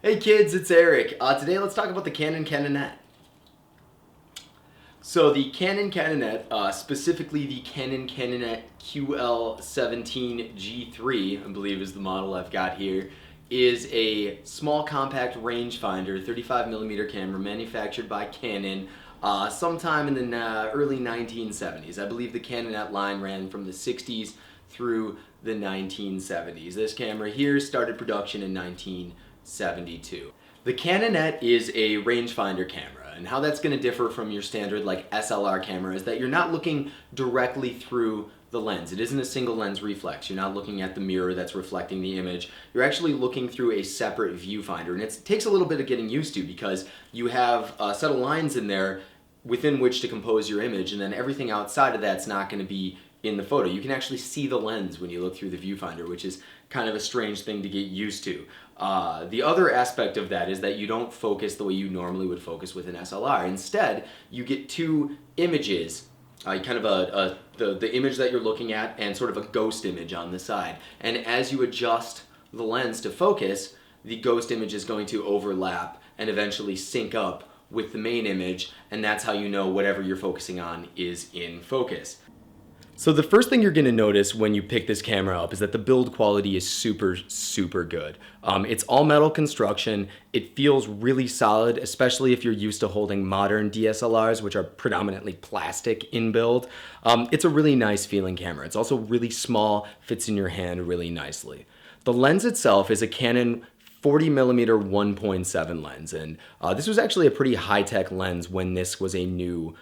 Hey kids, it's Eric. Today let's talk about the Canon Canonet. So the Canon Canonet, specifically the Canon Canonet QL17 GIII, I believe is the model I've got here, is a small compact rangefinder 35mm camera manufactured by Canon sometime in the early 1970s. I believe the Canonet line ran from the 60s through the 1970s. This camera here started production in 1972. The Canonet is a rangefinder camera, and how that's going to differ from your standard like SLR camera is that you're not looking directly through the lens. It isn't a single lens reflex. You're not looking at the mirror that's reflecting the image. You're actually looking through a separate viewfinder, and it takes a little bit of getting used to because you have a set of lines in there within which to compose your image, and then everything outside of that's not going to be in the photo. You can actually see the lens when you look through the viewfinder, which is kind of a strange thing to get used to. The other aspect of that is that you don't focus the way you normally would focus with an SLR. Instead, you get two images, kind of the image that you're looking at and sort of a ghost image on the side. And as you adjust the lens to focus, the ghost image is going to overlap and eventually sync up with the main image, and that's how you know whatever you're focusing on is in focus. So the first thing you're going to notice when you pick this camera up is that the build quality is super good. It's all metal construction. It feels really solid, especially if you're used to holding modern DSLRs, which are predominantly plastic in build. It's a really nice feeling camera. It's also really small, fits in your hand really nicely. The lens itself is a Canon 40mm 1.7 lens, and this was actually a pretty high-tech lens when this was a new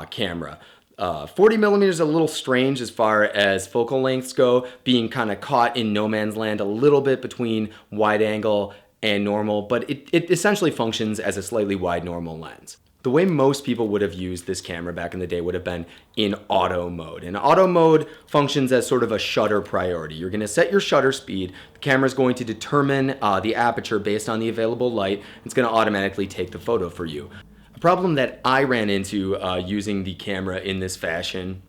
camera. 40mm is a little strange as far as focal lengths go, being kind of caught in no man's land a little bit between wide angle and normal, but it essentially functions as a slightly wide normal lens. The way most people would have used this camera back in the day would have been in auto mode. And auto mode functions as sort of a shutter priority. You're going to set your shutter speed. The camera is going to determine the aperture based on the available light. It's going to automatically take the photo for you. A problem that I ran into using the camera in this fashion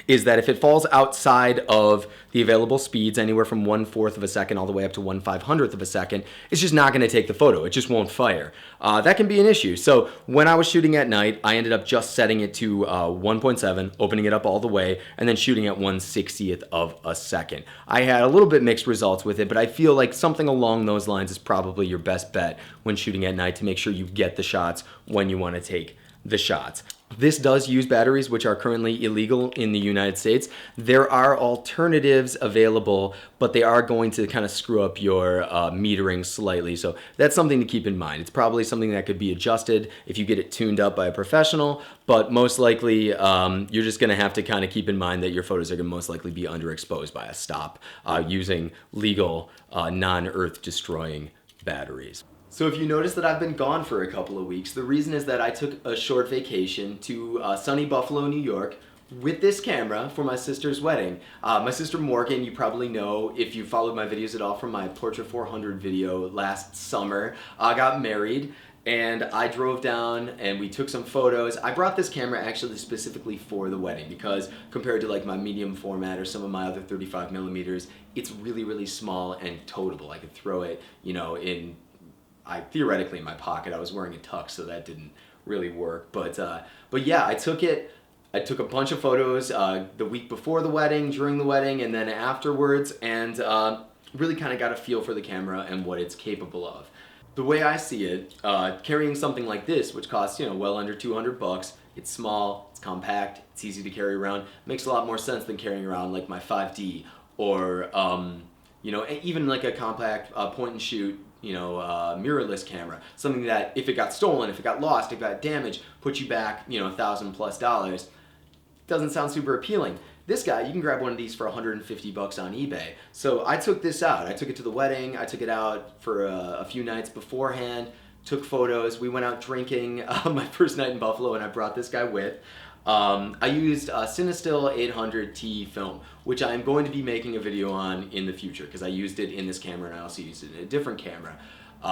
is that if it falls outside of the available speeds, anywhere from 1/4 of a second all the way up to 1/500th of a second, it's just not going to take the photo. It just won't fire. That can be an issue. So when I was shooting at night, I ended up just setting it to 1.7, opening it up all the way, and then shooting at 1/60th of a second. I had a little bit mixed results with it, but I feel like something along those lines is probably your best bet when shooting at night to make sure you get the shots when you want to take the shots. This does use batteries, which are currently illegal in the United States. There are alternatives available, but they are going to kind of screw up your metering slightly. So that's something to keep in mind. It's probably something that could be adjusted if you get it tuned up by a professional, but most likely you're just going to have to kind of keep in mind that your photos are going to most likely be underexposed by a stop using legal non-earth destroying batteries. So if you notice that I've been gone for a couple of weeks, the reason is that I took a short vacation to sunny Buffalo, New York with this camera for my sister's wedding. My sister Morgan, you probably know if you followed my videos at all from my Portrait 400 video last summer, got married, and I drove down and we took some photos. I brought this camera actually specifically for the wedding because compared to like my medium format or some of my other 35mm, it's really small and toteable. I could throw it, you know, theoretically in my pocket. I was wearing a tux, so that didn't really work. But yeah, I took a bunch of photos the week before the wedding, during the wedding, and then afterwards, and really kind of got a feel for the camera and what it's capable of. The way I see it, carrying something like this, which costs, you know, well under $200, it's small, it's compact, it's easy to carry around, makes a lot more sense than carrying around like my 5D or you know, even like a compact point and shoot, you know, mirrorless camera. Something that if it got stolen, if it got lost, if it got damaged, put you back, you know, $1,000+. Doesn't sound super appealing. This guy, you can grab one of these for $150 on eBay. So I took this out. I took it to the wedding. I took it out for a few nights beforehand, took photos. We went out drinking my first night in Buffalo, and I brought this guy with. I used Cinestill 800T film, which I'm going to be making a video on in the future because I used it in this camera and I also used it in a different camera.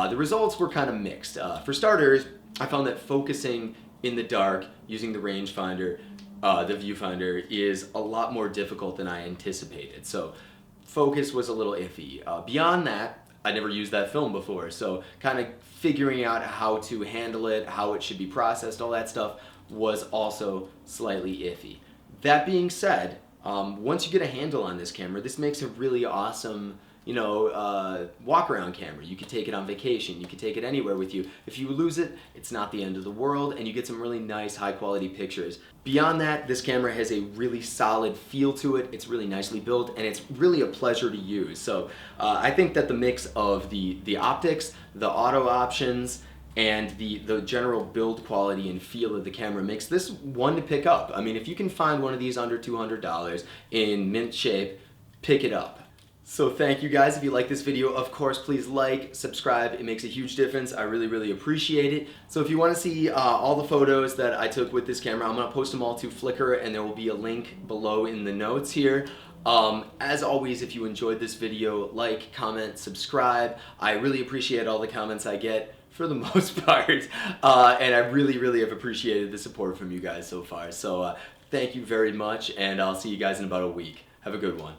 The results were kind of mixed. For starters, I found that focusing in the dark using the rangefinder, the viewfinder, is a lot more difficult than I anticipated. So focus was a little iffy. Beyond that, I never used that film before. So kind of figuring out how to handle it, how it should be processed, all that stuff was also slightly iffy. That being said, once you get a handle on this camera, this makes a really awesome, walk around camera. You could take it on vacation, you could take it anywhere with you. If you lose it, it's not the end of the world, and you get some really nice high quality pictures. Beyond that, this camera has a really solid feel to it. It's really nicely built, and it's really a pleasure to use. So I think that the mix of the optics, the auto options, and the general build quality and feel of the camera makes this one to pick up. I mean, if you can find one of these under $200 in mint shape, pick it up. So thank you guys. If you like this video, of course, please like, subscribe. It makes a huge difference. I really, really appreciate it. So if you want to see all the photos that I took with this camera, I'm going to post them all to Flickr, and there will be a link below in the notes here. As always, if you enjoyed this video, like, comment, subscribe. I really appreciate all the comments I get for the most part, and I really, really have appreciated the support from you guys so far. So thank you very much, and I'll see you guys in about a week. Have a good one.